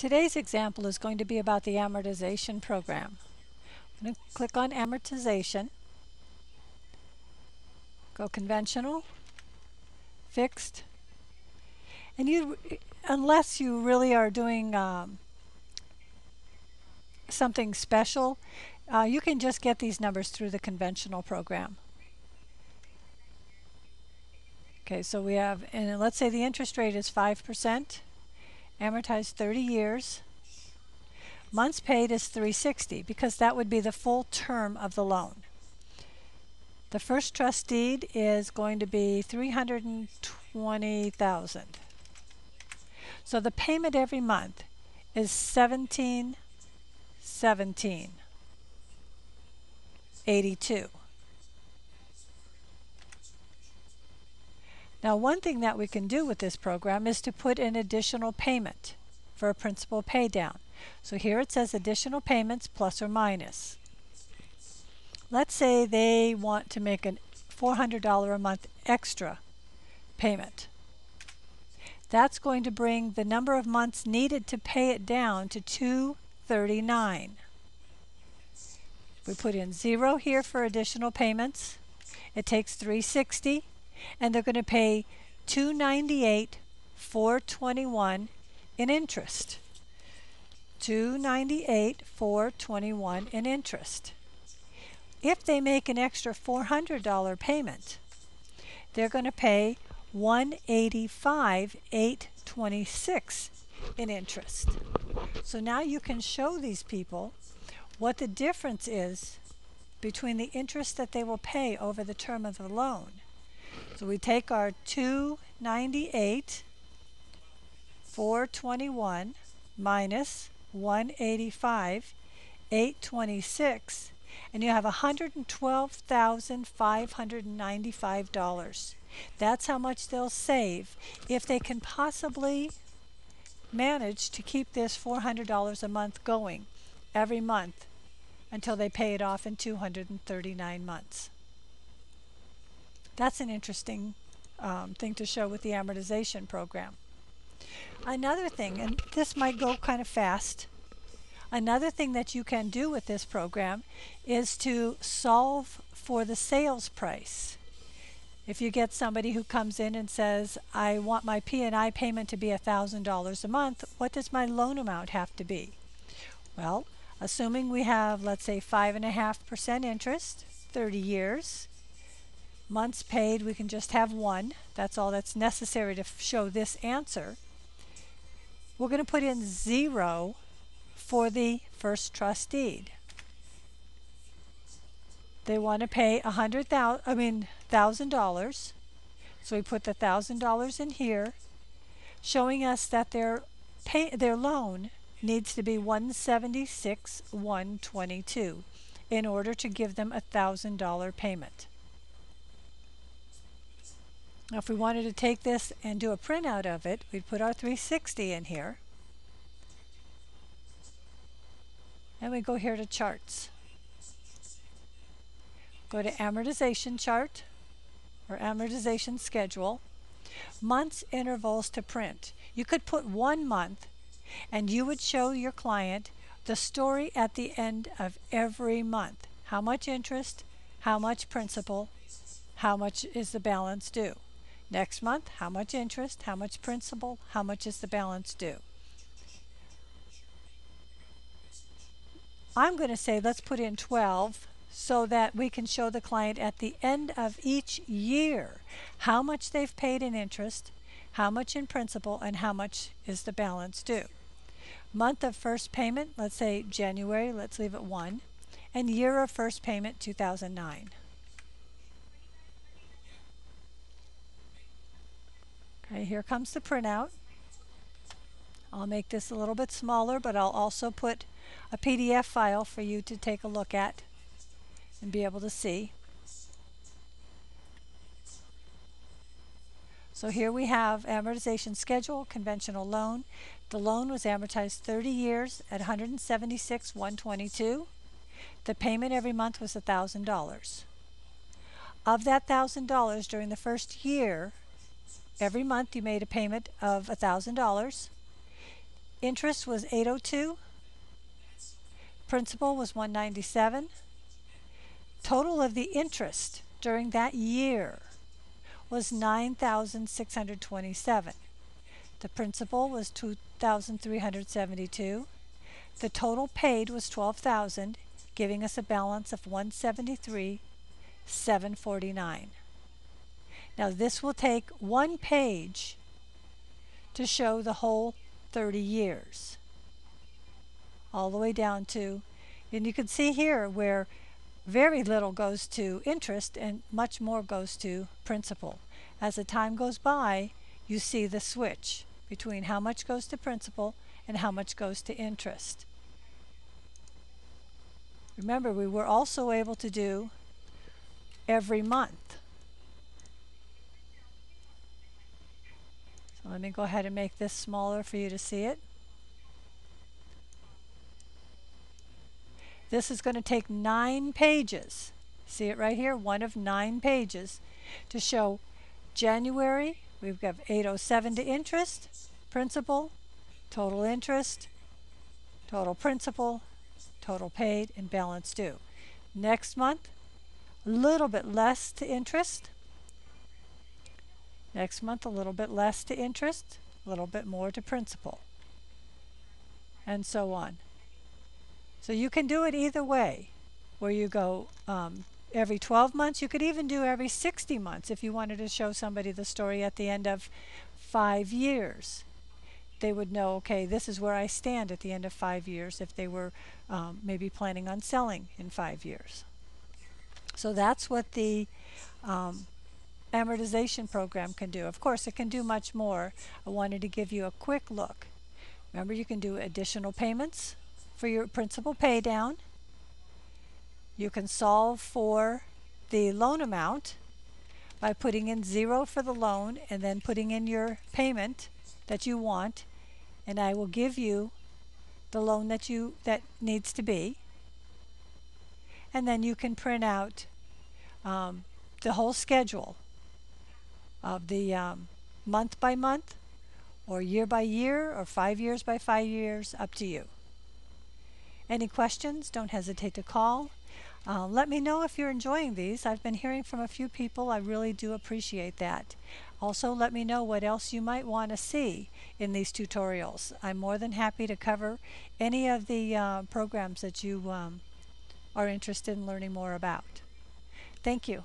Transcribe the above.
Today's example is going to be about the amortization program. I'm going to click on amortization, go conventional, fixed, and unless you really are doing something special, you can just get these numbers through the conventional program. Okay, so we have, and let's say the interest rate is 5%, amortized 30 years. Months paid is 360 because that would be the full term of the loan. The first trust deed is going to be $320,000. So the payment every month is $17.82. Now, one thing that we can do with this program is to put an additional payment for a principal pay down. So here it says additional payments plus or minus. Let's say they want to make a $400 a month extra payment. That's going to bring the number of months needed to pay it down to 239. We put in 0 here for additional payments. It takes 360, and they're going to pay $298,421 in interest. $298,421 in interest. If they make an extra $400 payment, they're going to pay $185,826 in interest. So now you can show these people what the difference is between the interest that they will pay over the term of the loan. So we take our $298,421 minus $185,826, and you have $112,595. That's how much they'll save if they can possibly manage to keep this $400 a month going every month until they pay it off in 239 months. That's an interesting thing to show with the amortization program. Another thing, and this might go kind of fast, another thing that you can do with this program is to solve for the sales price. If you get somebody who comes in and says, I want my P&I payment to be $1,000 a month, what does my loan amount have to be? Well, assuming we have, let's say, 5.5% interest, 30 years, months paid, we can just have 1. That's all that's necessary to show this answer. We're going to put in 0 for the first trust deed. They want to pay $1,000. So we put the $1,000 in here, showing us that their loan needs to be $176,122 in order to give them a $1,000 payment. Now, if we wanted to take this and do a printout of it, we'd put our 360 in here. And we go here to charts. Go to amortization chart or amortization schedule. Months intervals to print. You could put 1 month and you would show your client the story at the end of every month. How much interest, how much principal, how much is the balance due. Next month, how much interest, how much principal, how much is the balance due. I'm going to say let's put in 12 so that we can show the client at the end of each year how much they've paid in interest, how much in principal, and how much is the balance due. Month of first payment, let's say January, let's leave it 1, and year of first payment, 2009. Okay, here comes the printout. I'll make this a little bit smaller, but I'll also put a PDF file for you to take a look at and be able to see. So here we have amortization schedule, conventional loan. The loan was amortized 30 years at $176,122. The payment every month was $1,000. Of that $1,000 during the first year, every month you made a payment of $1,000. Interest was 802. Principal was 197. Total of the interest during that year was 9,627. The principal was 2,372. The total paid was 12,000, giving us a balance of 173,749. Now this will take one page to show the whole 30 years, all the way down to, and you can see here where very little goes to interest and much more goes to principal. As the time goes by, you see the switch between how much goes to principal and how much goes to interest. Remember, we were also able to do every month. So let me go ahead and make this smaller for you to see it. This is going to take 9 pages. See it right here? One of 9 pages to show January. We've got 807 to interest, principal, total interest, total principal, total paid, and balance due. Next month, a little bit less to interest. Next month, a little bit less to interest, a little bit more to principal, and so on. So you can do it either way, where you go every 12 months. You could even do every 60 months if you wanted to show somebody the story at the end of 5 years. They would know, okay, this is where I stand at the end of 5 years if they were maybe planning on selling in 5 years. So that's what the amortization program can do. Of course, it can do much more. I wanted to give you a quick look. Remember, you can do additional payments for your principal pay down. You can solve for the loan amount by putting in 0 for the loan and then putting in your payment that you want, and I will give you the loan that needs to be. And then you can print out the whole schedule of the month by month, or year by year, or 5 years by 5 years, up to you. Any questions? Don't hesitate to call. Let me know if you're enjoying these. I've been hearing from a few people. I really do appreciate that. Also, let me know what else you might want to see in these tutorials. I'm more than happy to cover any of the programs that you are interested in learning more about. Thank you.